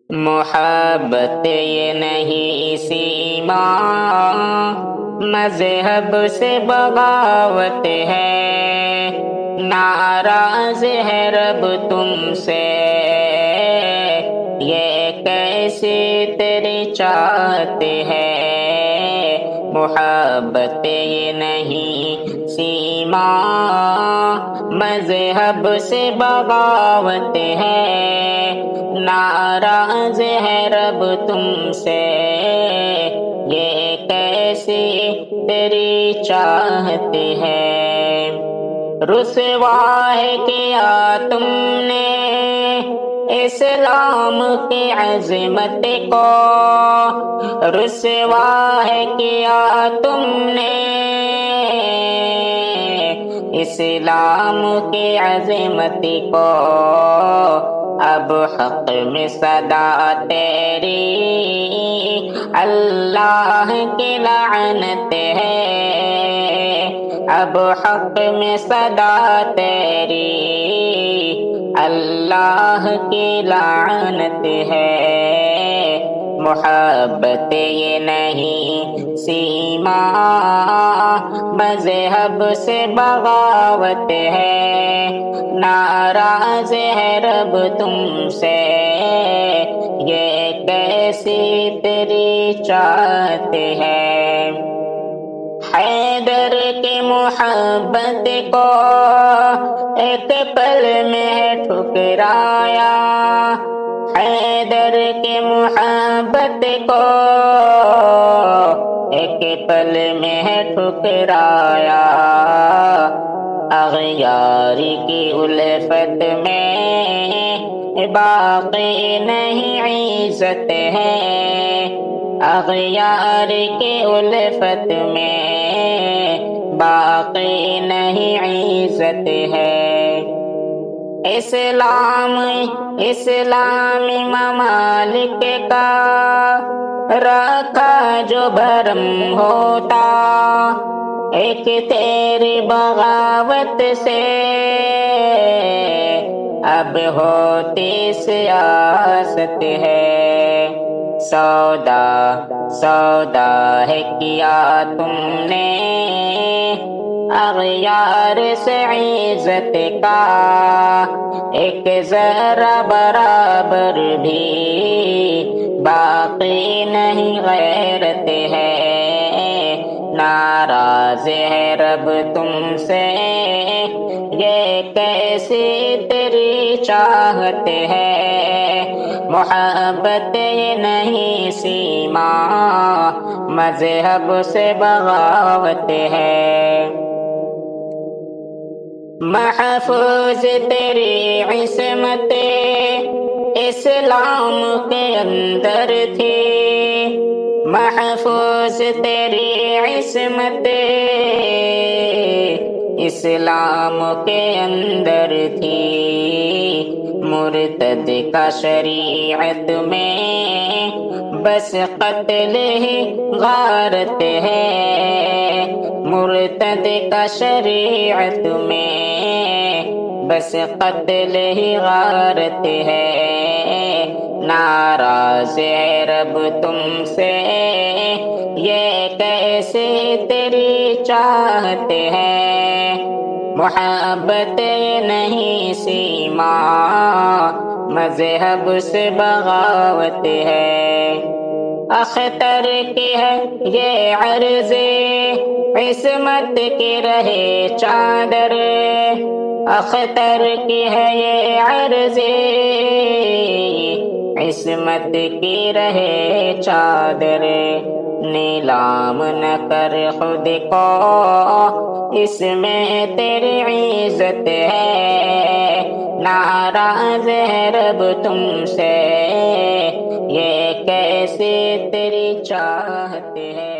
محبت یہ نہیں سیما، مذہب سے بغاوت ہے، ناراض ہے رب تم سے، یہ کیسی تیری چاہت ہے۔ محبت یہ نہیں سیما، مذہب سے بغاوت ہے، ناراض ہے رب تم سے، یہ کیسی تیری چاہت ہے۔ رسوا ہے کیا تم نے اسلام کی عظمت کو، رسوا ہے کیا تم نے اسلام کی عظمت کو، اب حق میں صدا تیری اللہ کی لعنت ہے، اب حق میں صدا تیری اللہ کی لعنت ہے۔ محبت یہ نہیں سیما، مذہب سے بغاوت ہے، ناراض ہے رب تم سے، یہ کیسی تیری چاہت ہے۔ حیدر کی محبت کو ایک پل میں ٹھکرایا، حیدر کی محبت کو ایک پل میں ٹھکرایا، اغیار کی الفت میں باقی نہیں عزت ہے، اغیار کی الفت میں باقی نہیں عزت ہے۔ اسلامی ممالک کا رکھا جو بھرم ہوتا، ایک تیری بغاوت سے اب ہوتی سیاست ہے۔ سودا ہے کیا تم نے اغیار سے عزت کا، ایک ذرہ برابر بھی باقی نہیں غیرت ہے، ناراض ہے رب تم سے، یہ کیسی تیری چاہت ہے۔ محبت یہ نہیں سیما، مذہب سے بغاوت ہے۔ محفوظ تیری عصمت اسلام کے اندر تھی، محفوظ تیری عصمت اسلام کے اندر تھی، مرتد کا شریعت میں بس قتل ہی غارت ہے، مرتد کا شریعت میں بس قتل ہی غارت ہے، ناراض ہے رب تم سے، یہ کیسی تیری چاہت ہے۔ محبت نہیں سیما، مذہب سے بغاوت ہے۔ اختر کی ہے یہ عرض عصمت کی رہے چادر، اختر کی ہے یہ عرض عصمت کی رہے چادر، نیلام نہ کر خود کو، اس میں تیری عزت ہے، ناراض ہے رب تم سے، یہ کیسی تیری چاہت ہے۔